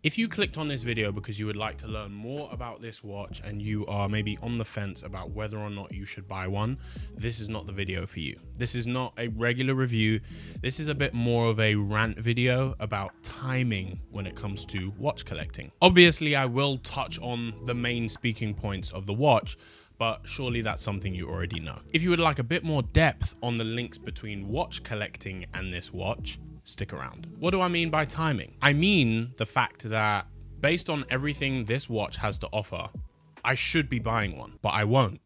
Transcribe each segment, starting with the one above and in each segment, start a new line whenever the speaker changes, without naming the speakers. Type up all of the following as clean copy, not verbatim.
If you clicked on this video because you would like to learn more about this watch and you are maybe on the fence about whether or not you should buy one, this is not the video for you. This is not a regular review. This is a bit more of a rant video about timing when it comes to watch collecting. Obviously, I will touch on the main speaking points of the watch, but surely that's something you already know. If you would like a bit more depth on the links between watch collecting and this watch, stick around. What do I mean by timing? I mean the fact that based on everything this watch has to offer, I should be buying one, but I won't.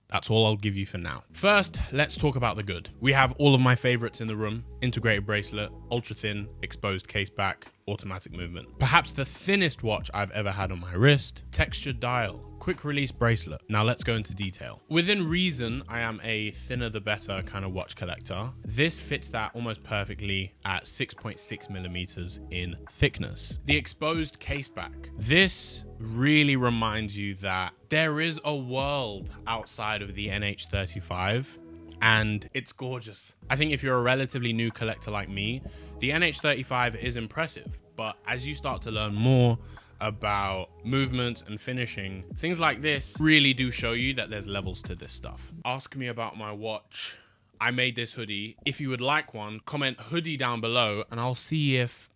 That's all I'll give you for now. First, let's talk about the good. We have all of my favorites in the room: integrated bracelet, ultra thin, exposed case back, automatic movement. Perhaps the thinnest watch I've ever had on my wrist, textured dial, quick release bracelet. Now let's go into detail. Within reason, I am a thinner the better kind of watch collector. This fits that almost perfectly at 6.6 millimeters in thickness. The exposed case back. This really reminds you that there is a world outside of the NH35 and it's gorgeous. I think if you're a relatively new collector like me, the NH35 is impressive, but as you start to learn more about movement and finishing, things like this really do show you that there's levels to this stuff. Ask me about my watch. I made this hoodie. If you would like one, comment hoodie down below and I'll see if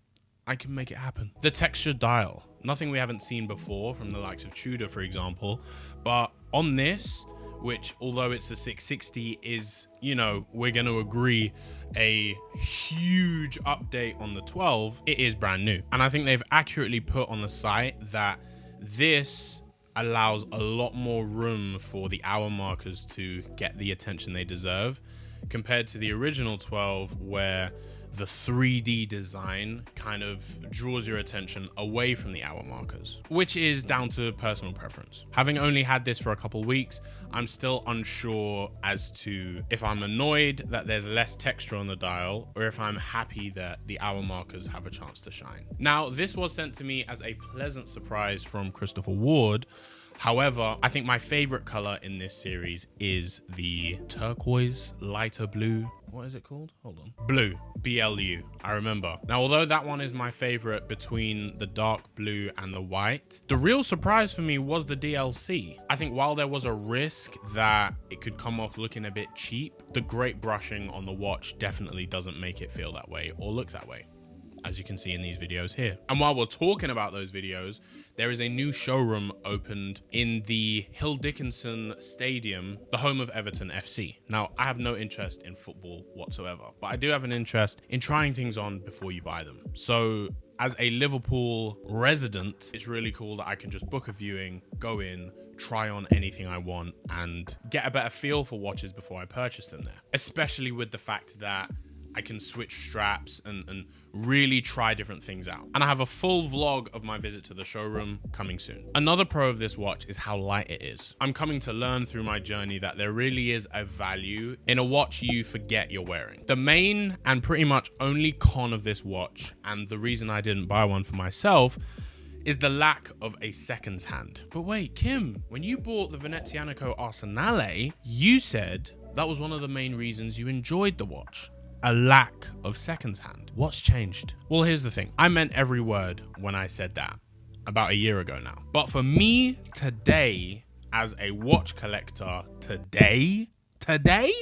I can make it happen. The textured dial, nothing we haven't seen before from the likes of HOODIE, for example, but on this, which although it's a 660 is, you know, we're going to agree, a huge update on the 12, it is brand new. And I think they've accurately put on the site that this allows a lot more room for the hour markers to get the attention they deserve compared to the original 12, where the 3D design kind of draws your attention away from the hour markers, which is down to personal preference. Having only had this for a couple weeks, I'm still unsure as to if I'm annoyed that there's less texture on the dial or if I'm happy that the hour markers have a chance to shine. Now, this was sent to me as a pleasant surprise from Christopher Ward. However, I think my favorite color in this series is the turquoise, lighter blue. What is it called? Hold on. Blue, BLU, I remember. Now, although that one is my favorite between the dark blue and the white, the real surprise for me was the DLC. I think while there was a risk that it could come off looking a bit cheap, the great brushing on the watch definitely doesn't make it feel that way or look that way, as you can see in these videos here. And while we're talking about those videos, there is a new showroom opened in the Hill Dickinson Stadium, the home of Everton FC. Now, I have no interest in football whatsoever, but I do have an interest in trying things on before you buy them. So as a Liverpool resident, it's really cool that I can just book a viewing, go in, try on anything I want, and get a better feel for watches before I purchase them there. Especially with the fact that I can switch straps and really try different things out. And I have a full vlog of my visit to the showroom coming soon. Another pro of this watch is how light it is. I'm coming to learn through my journey that there really is a value in a watch you forget you're wearing. The main and pretty much only con of this watch, and the reason I didn't buy one for myself, is the lack of a seconds hand. But wait, Kim, when you bought the Venezianico Arsenale, you said that was one of the main reasons you enjoyed the watch. A lack of seconds hand. What's changed? Well, here's the thing. I meant every word when I said that about a year ago now. But for me today, as a watch collector, today,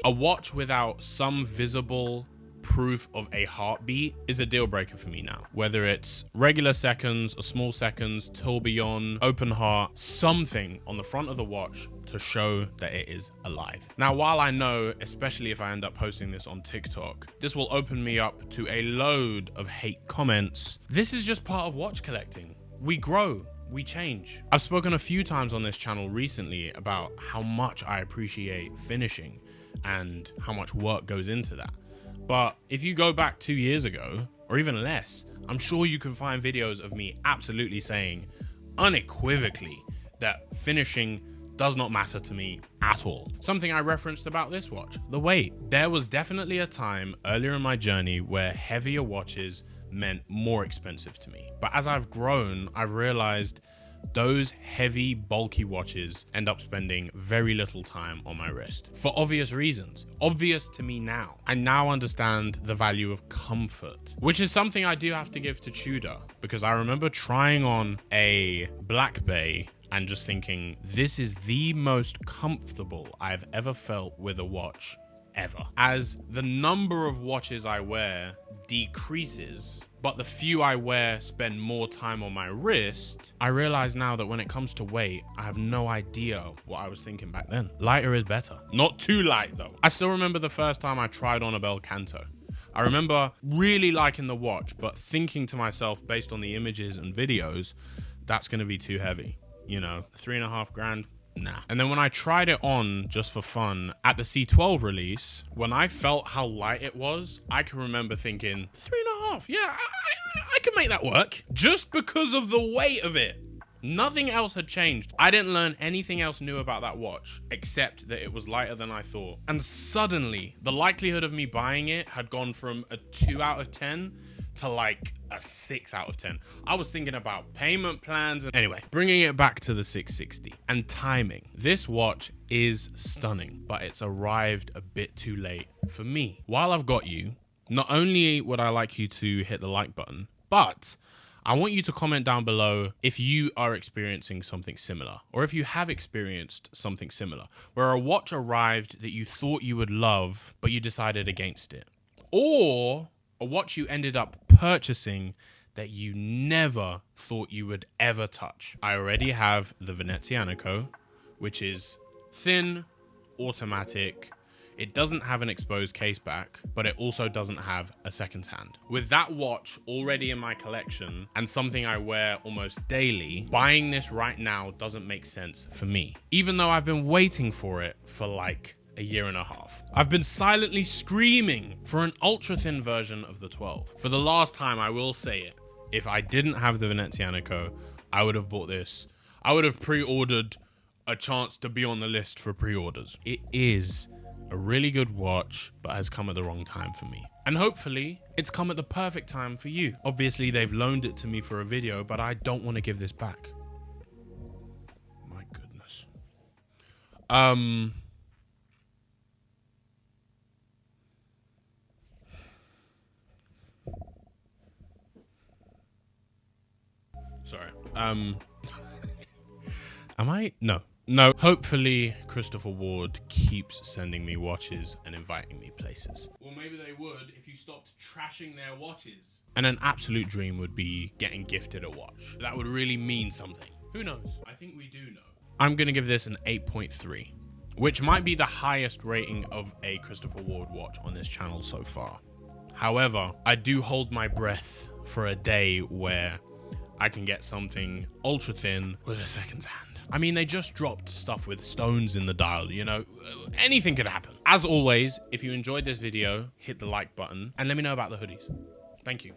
a watch without some visible proof of a heartbeat is a deal breaker for me now. Whether it's regular seconds or small seconds, tourbillon, open heart, something on the front of the watch to show that it is alive. Now, while I know, especially if I end up posting this on TikTok, this will open me up to a load of hate comments, this is just part of watch collecting. We grow, we change. I've spoken a few times on this channel recently about how much I appreciate finishing and how much work goes into that. But if you go back 2 years ago, or even less, I'm sure you can find videos of me absolutely saying unequivocally that finishing does not matter to me at all. Something I referenced about this watch, the weight. There was definitely a time earlier in my journey where heavier watches meant more expensive to me. But as I've grown, I've realized those heavy, bulky watches end up spending very little time on my wrist for obvious reasons. Obvious to me now. I now understand the value of comfort, which is something I do have to give to Tudor, because I remember trying on a Black Bay and just thinking, this is the most comfortable I've ever felt with a watch ever. As the number of watches I wear decreases, but the few I wear spend more time on my wrist, I realize now that when it comes to weight, I have no idea what I was thinking back then. Lighter is better. Not too light though. I still remember the first time I tried on a Bel Canto. I remember really liking the watch, but thinking to myself, based on the images and videos, that's gonna be too heavy. You know, $3.5 grand. Nah. And then when I tried it on just for fun at the C12 release, when I felt how light it was, I can remember thinking 3.5. Yeah, I can make that work just because of the weight of it. Nothing else had changed. I didn't learn anything else new about that watch except that it was lighter than I thought. And suddenly the likelihood of me buying it had gone from a 2 out of 10 to like a 6 out of 10. I was thinking about payment plans. And anyway, bringing it back to the 660 and timing. This watch is stunning, but it's arrived a bit too late for me. While I've got you, not only would I like you to hit the like button, but I want you to comment down below if you are experiencing something similar, or if you have experienced something similar, where a watch arrived that you thought you would love, but you decided against it. Or a watch you ended up purchasing that you never thought you would ever touch. I already have the Venezianico, which is thin, automatic. It doesn't have an exposed case back, but it also doesn't have a second hand. With that watch already in my collection and something I wear almost daily, buying this right now doesn't make sense for me, even though I've been waiting for it for like a year and a half. I've been silently screaming for an ultra thin version of the 12. For the last time, I will say it. If I didn't have the Venezianico, I would have bought this. I would have pre-ordered a chance to be on the list for pre-orders. It is a really good watch, but has come at the wrong time for me. And hopefully it's come at the perfect time for you. Obviously they've loaned it to me for a video, but I don't want to give this back. My goodness. Sorry. Am I? No. Hopefully Christopher Ward keeps sending me watches and inviting me places. Well, maybe they would if you stopped trashing their watches. And an absolute dream would be getting gifted a watch. That would really mean something. Who knows? I think we do know. I'm gonna give this an 8.3, which might be the highest rating of a Christopher Ward watch on this channel so far. However, I do hold my breath for a day where I can get something ultra thin with a second hand. I mean, they just dropped stuff with stones in the dial, you know, anything could happen. As always, if you enjoyed this video, hit the like button and let me know about the hoodies. Thank you.